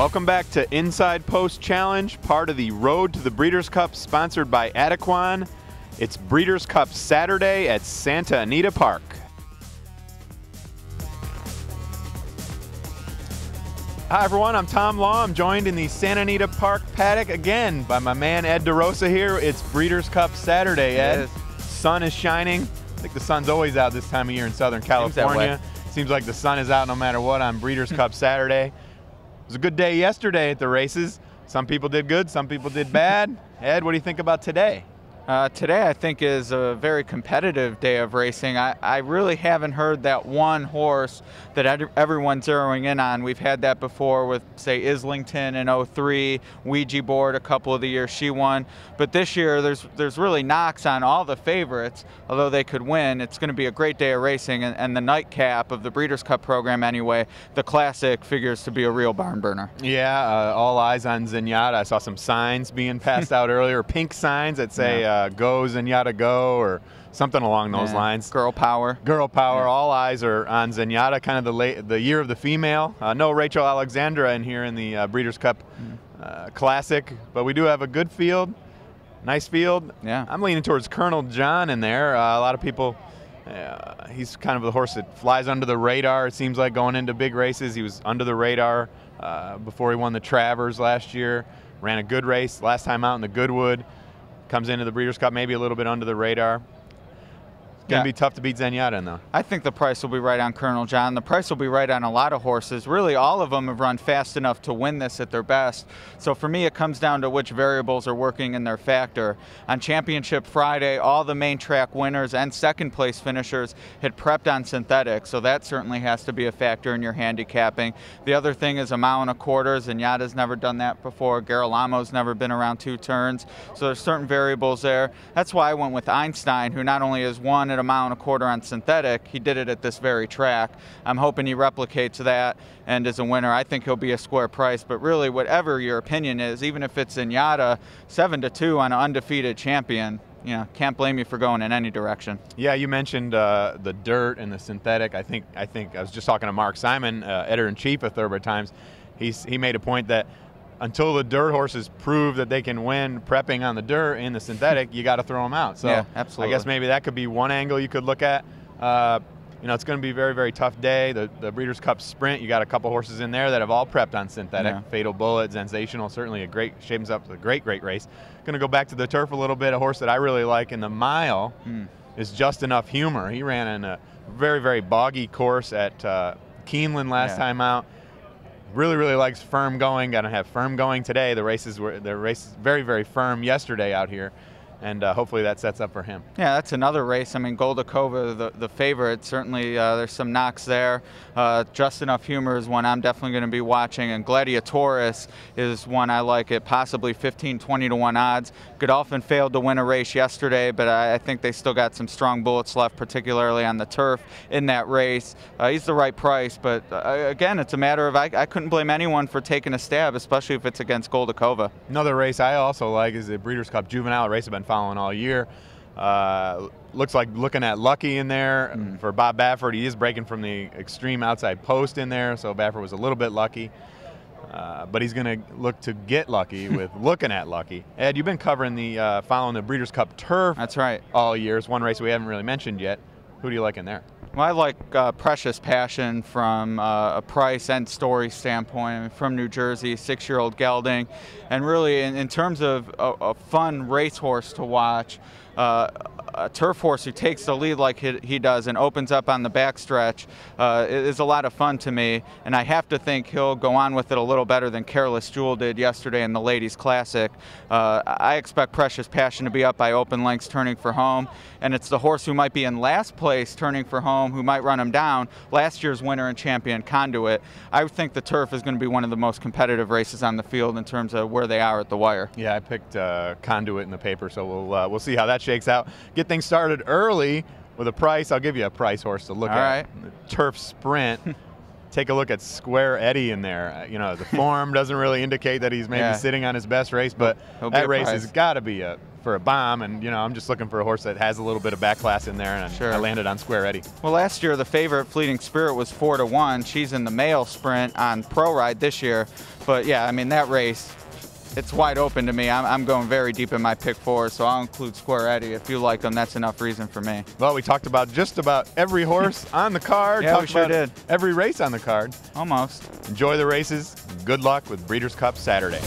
Welcome back to Inside Post Challenge, part of the Road to the Breeders' Cup, sponsored by Adequan. It's Breeders' Cup Saturday at Santa Anita Park. Hi everyone, I'm Tom Law. I'm joined in the Santa Anita Park paddock again by my man Ed DeRosa here. It's Breeders' Cup Saturday, Ed. Sun is shining. I think the sun's always out this time of year in Southern California. Seems like the sun is out no matter what on Breeders' Cup Saturday. It was a good day yesterday at the races. Some people did good, some people did bad. Ed, what do you think about today? Today I think is a very competitive day of racing. I really haven't heard that one horse that everyone's zeroing in on. We've had that before with, say, Islington in 03, Ouija Board a couple of the years she won. But this year there's really knocks on all the favorites, although they could win. It's going to be a great day of racing, and the nightcap of the Breeders' Cup program anyway, the Classic, figures to be a real barn burner. Yeah, all eyes on Zenyatta. I saw some signs being passed out earlier, pink signs that say go Zenyatta go, or something along those lines. Girl power. Girl power. All eyes are on Zenyatta, kind of the year of the female. No Rachel Alexandra in here in the Breeders' Cup Classic, but we do have a good field. Nice field. Yeah. I'm leaning towards Colonel John in there. A lot of people, he's kind of the horse that flies under the radar. It seems like going into big races, he was under the radar before he won the Travers last year. Ran a good race last time out in the Goodwood. Comes into the Breeders' Cup maybe a little bit under the radar. It's going to be tough to beat Zenyatta in, though. I think the price will be right on Colonel John. The price will be right on a lot of horses. Really, all of them have run fast enough to win this at their best. So for me, it comes down to which variables are working in their factor. On Championship Friday, all the main track winners and second place finishers had prepped on synthetic, so that certainly has to be a factor in your handicapping. The other thing is 1.25 miles. Zenyatta's never done that before. Girolamo's never been around 2 turns. So there's certain variables there. That's why I went with Einstein, who not only has won at 1.25 miles on synthetic, he did it at this very track. I'm hoping he replicates that and is a winner. I think he'll be a square price, but really whatever your opinion is, even if it's Zenyatta, 7-2 on an undefeated champion, you know, can't blame you for going in any direction. Yeah, you mentioned the dirt and the synthetic. I think I was just talking to Mark Simon, editor-in-chief of Thoroughbred Times. He made a point that until the dirt horses prove that they can win prepping on the dirt in the synthetic, you got to throw them out. So yeah, absolutely. I guess maybe that could be one angle you could look at. You know, it's going to be a very, very tough day. The Breeders' Cup Sprint, you got a couple horses in there that have all prepped on synthetic. Yeah. Fatal Bullet, Sensational, certainly shapes up a great, great race. Going to go back to the turf a little bit. A horse that I really like in the mile is Just Enough Humor. He ran in a very, very boggy course at Keeneland last time out. Really, really likes firm going. Got to have firm going today. The race is very, very firm yesterday out here, and hopefully that sets up for him. Yeah, that's another race. I mean, Goldacova, the favorite, certainly there's some knocks there. Just Enough Humor is one I'm definitely going to be watching, and Gladiatoris is one I like at possibly 15, 20 to 1 odds. Godolphin failed to win a race yesterday, but I think they still got some strong bullets left, particularly on the turf in that race. He's the right price, but again, it's a matter of I couldn't blame anyone for taking a stab, especially if it's against Goldacova. Another race I also like is the Breeders' Cup Juvenile race I've been following all year. Looks like looking at Lucky in there for Bob Baffert. He is breaking from the extreme outside post in there, so Baffert was a little bit lucky. But he's going to look to get lucky with looking at Lucky. Ed, you've been covering following the Breeders' Cup Turf. That's right. All year. It's one race we haven't really mentioned yet. Who do you like in there? Well, I like Precious Passion from a price and story standpoint, from New Jersey, 6-year-old gelding. And really, in terms of a fun racehorse to watch, a turf horse who takes the lead like he does and opens up on the backstretch is a lot of fun to me. And I have to think he'll go on with it a little better than Careless Jewel did yesterday in the Ladies Classic. I expect Precious Passion to be up by open lengths turning for home. And it's the horse who might be in last place turning for home who might run him down, last year's winner and champion Conduit. I think the turf is going to be one of the most competitive races on the field in terms of where they are at the wire. Yeah, I picked Conduit in the paper, so we'll see how that shakes out. Get things started early with a price. I'll give you a price horse to look at. All right. The Turf Sprint. Take a look at Square Eddie in there. You know, the form doesn't really indicate that he's maybe sitting on his best race, but that race has got to be a for a bomb, and I'm just looking for a horse that has a little bit of back class in there, and Sure. I landed on Square Eddie. Well, last year the favorite Fleeting Spirit was 4-1. She's in the male sprint on Pro Ride this year, but yeah, I mean that race, it's wide open to me. I'm going very deep in my pick 4, so I'll include Square Eddie. If you like them, that's enough reason for me. Well, we talked about just about every horse on the card. Yeah, we Talked sure about did. every race on the card. Almost. Enjoy the races. Good luck with Breeders' Cup Saturday.